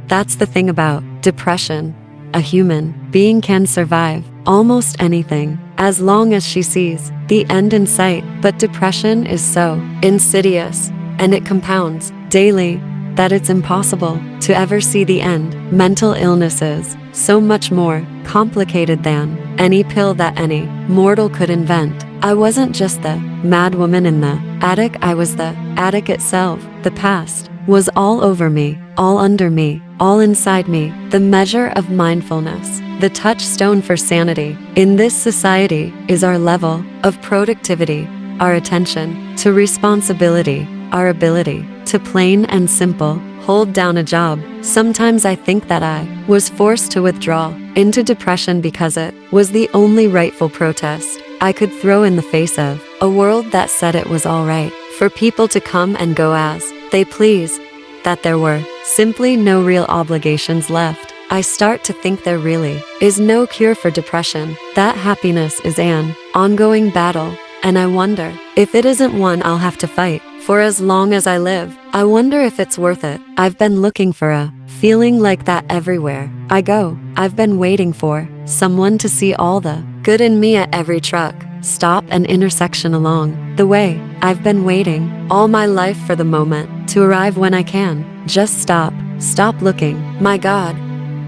That's the thing about depression. A human being can survive almost anything as long as she sees the end in sight. But depression is so insidious, and it compounds daily, that it's impossible to ever see the end. Mental illnesses, so much more complicated than any pill that any mortal could invent. I wasn't just the mad woman in the attic, I was the attic itself. The past was all over me, all under me, all inside me. The measure of mindfulness, the touchstone for sanity in this society, is our level of productivity, our attention to responsibility, our ability to plain and simple hold down a job. Sometimes I think that I was forced to withdraw into depression because it was the only rightful protest I could throw in the face of a world that said it was all right for people to come and go as they please, that there were simply no real obligations left. I start to think there really is no cure for depression, that happiness is an ongoing battle, and I wonder if it isn't one I'll have to fight for as long as I live. I wonder if it's worth it. I've been looking for a feeling like that everywhere I go. I've been waiting for someone to see all the good in me at every truck stop and intersection along the way. I've been waiting all my life for the moment to arrive when I can just stop looking. My God,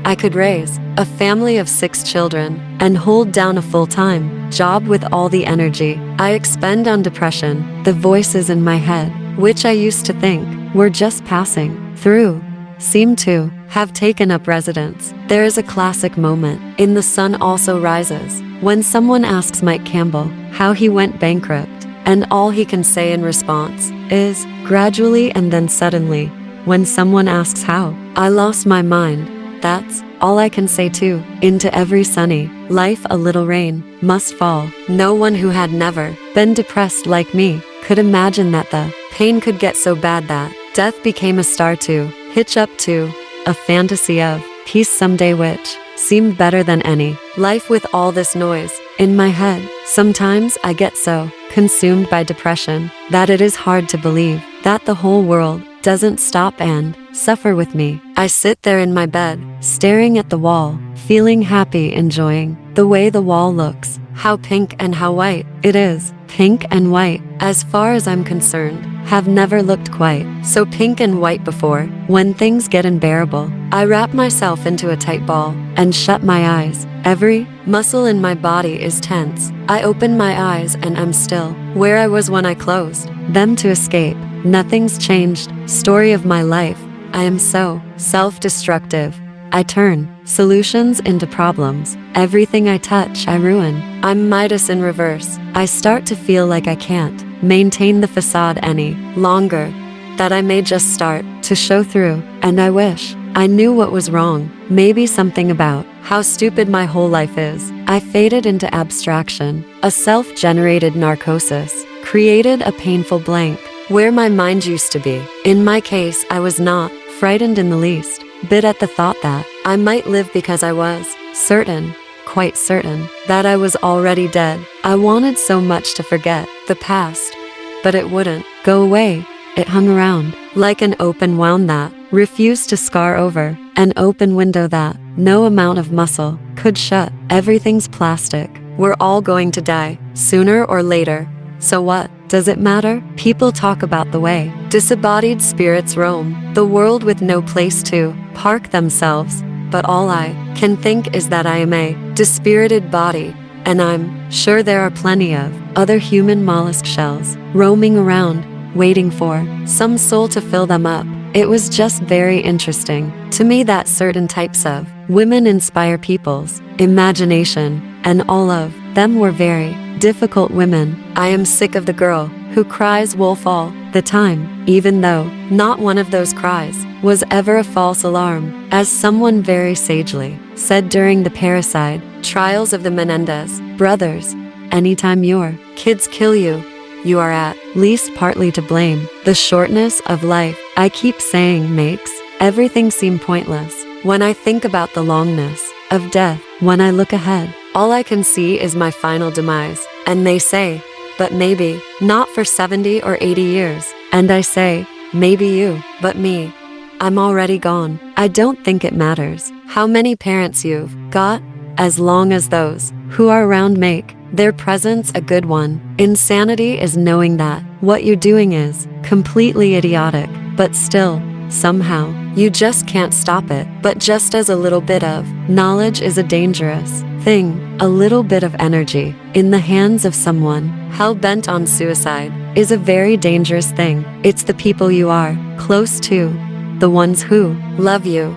I could raise a family of 6 children and hold down a full-time job with all the energy I expend on depression. The voices in my head, which I used to think were just passing through, seem to have taken up residence. There is a classic moment in The Sun Also Rises when someone asks Mike Campbell how he went bankrupt, and all he can say in response is, gradually and then suddenly. When someone asks how I lost my mind, that's all I can say too. Into every sunny life a little rain must fall. No one who had never been depressed like me could imagine that the pain could get so bad that death became a star to hitch up to, a fantasy of peace someday which seemed better than any life. With all this noise in my head, sometimes I get so consumed by depression that it is hard to believe that the whole world doesn't stop and suffer with me. I sit there in my bed, staring at the wall, feeling happy, enjoying the way the wall looks, how pink and how white it is. Pink and white, as far as I'm concerned, have never looked quite so pink and white before. When things get unbearable, I wrap myself into a tight ball and shut my eyes. Every muscle in my body is tense. I open my eyes and I'm still where I was when I closed them to escape. Nothing's changed. Story of my life. I am so self-destructive. I turn solutions into problems. Everything I touch, I ruin. I'm Midas in reverse. I start to feel like I can't maintain the facade any longer, that I may just start to show through. And I wish I knew what was wrong. Maybe something about how stupid my whole life is. I faded into abstraction, a self-generated narcosis, created a painful blank where my mind used to be. In my case, I was not frightened in the least bit at the thought that I might live because I was certain, quite certain, that I was already dead. I wanted so much to forget the past, but it wouldn't go away. It hung around like an open wound that refused to scar over, an open window that no amount of muscle could shut. Everything's plastic. We're all going to die, sooner or later. So what does it matter? People talk about the way disembodied spirits roam the world with no place to park themselves, but all I can think is that I am a dispirited body, and I'm sure there are plenty of other human mollusk shells roaming around, waiting for some soul to fill them up. It was just very interesting to me that certain types of women inspire people's imagination, and all of them were very difficult women. I am sick of the girl who cries wolf all the time, even though not one of those cries was ever a false alarm. As someone very sagely said during the parricide trials of the Menendez brothers, anytime your kids kill you, you are at least partly to blame. The shortness of life, I keep saying, makes everything seem pointless. When I think about the longness of death, when I look ahead, all I can see is my final demise. And they say, but maybe not for 70 or 80 years. And I say, maybe you, but me. I'm already gone. I don't think it matters how many parents you've got, as long as those who are around make their presence a good one. Insanity is knowing that what you're doing is completely idiotic, but still, somehow, you just can't stop it. But just as a little bit of knowledge is a dangerous thing, a little bit of energy in the hands of someone hell-bent on suicide is a very dangerous thing. It's the people you are close to, the ones who love you,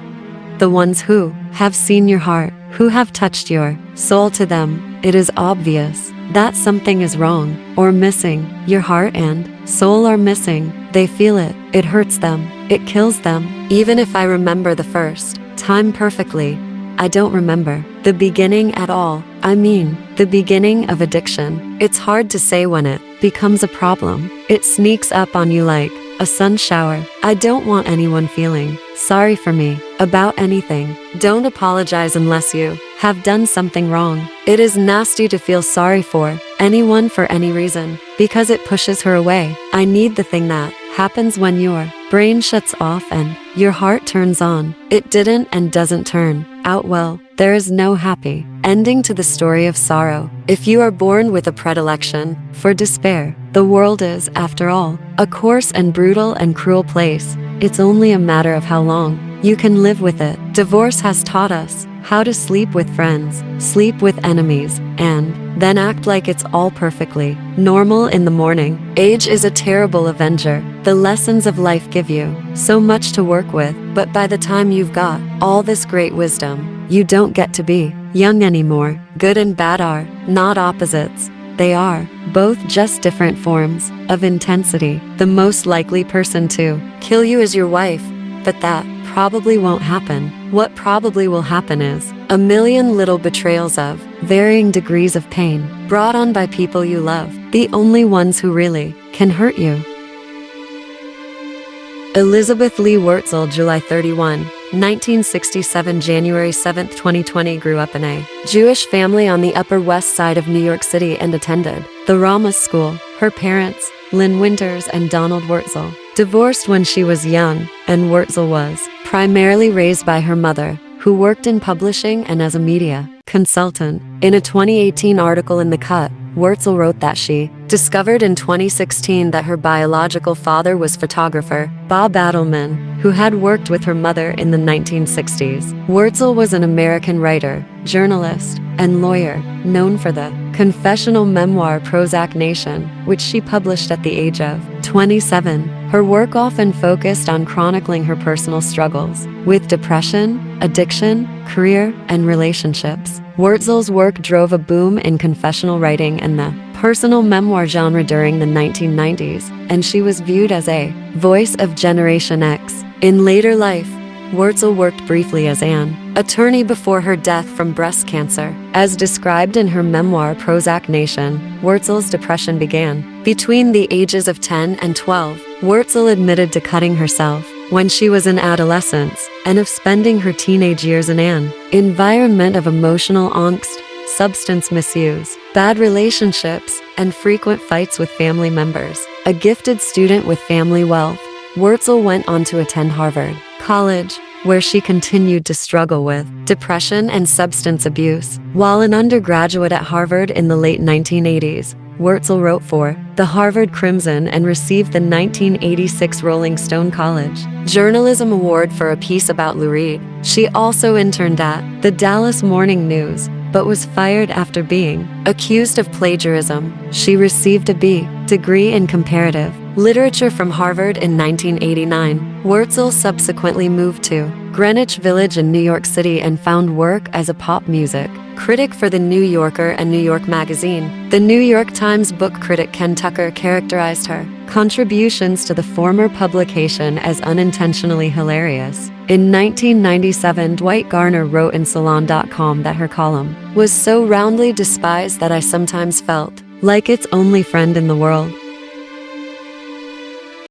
the ones who have seen your heart, who have touched your soul. To them, it is obvious that something is wrong or missing. Your heart and soul are missing. They feel it. It hurts them. It kills them. Even if I remember the first time perfectly, I don't remember the beginning at all. I mean, the beginning of addiction. It's hard to say when it becomes a problem. It sneaks up on you like a sun shower. I don't want anyone feeling sorry for me about anything. Don't apologize unless you have done something wrong. It is nasty to feel sorry for anyone for any reason, because it pushes her away. I need the thing that happens when your brain shuts off and your heart turns on. It didn't and doesn't turn out well. There is no happy ending to the story of sorrow. If you are born with a predilection for despair, the world is, after all, a coarse and brutal and cruel place. It's only a matter of how long you can live with it. Divorce has taught us how to sleep with friends, sleep with enemies, and then act like it's all perfectly normal in the morning. Age is a terrible avenger. The lessons of life give you so much to work with, but by the time you've got all this great wisdom, you don't get to be young anymore. Good and bad are not opposites. They are both just different forms of intensity. The most likely person to kill you is your wife, but that probably won't happen. What probably will happen is a million little betrayals of varying degrees of pain brought on by people you love, the only ones who really can hurt you. Elizabeth Lee Wurtzel, July 31, 1967, January 7, 2020, grew up in a Jewish family on the Upper West Side of New York City and attended the Ramah School. Her parents, Lynn Winters and Donald Wurtzel, divorced when she was young, and Wurtzel was primarily raised by her mother, who worked in publishing and as a media consultant. In a 2018 article in The Cut, Wurtzel wrote that she discovered in 2016 that her biological father was photographer Bob Adelman, who had worked with her mother in the 1960s. Wurtzel was an American writer, journalist, and lawyer, known for the confessional memoir Prozac Nation, which she published at the age of 27. Her work often focused on chronicling her personal struggles with depression, addiction, career, and relationships. Wurtzel's work drove a boom in confessional writing and the personal memoir genre during the 1990s, and she was viewed as a voice of Generation X. In later life, Wurtzel worked briefly as an attorney before her death from breast cancer. As described in her memoir Prozac Nation, Wurtzel's depression began between the ages of 10 and 12. Wurtzel admitted to cutting herself when she was in adolescence and of spending her teenage years in an environment of emotional angst, substance misuse, bad relationships, and frequent fights with family members. A gifted student with family wealth, Wurtzel went on to attend Harvard College, where she continued to struggle with depression and substance abuse. While an undergraduate at Harvard in the late 1980s, Wurtzel wrote for the Harvard Crimson and received the 1986 Rolling Stone College Journalism Award for a piece about Lou Reed. She also interned at the Dallas Morning News, but was fired after being accused of plagiarism. She received a B. degree in comparative literature from Harvard in 1989. Wurtzel subsequently moved to Greenwich Village in New York City and found work as a pop music critic for The New Yorker and New York Magazine. The New York Times book critic Ken Tucker characterized her contributions to the former publication as unintentionally hilarious. In 1997, Dwight Garner wrote in Salon.com that her column was so roundly despised that I sometimes felt like its only friend in the world.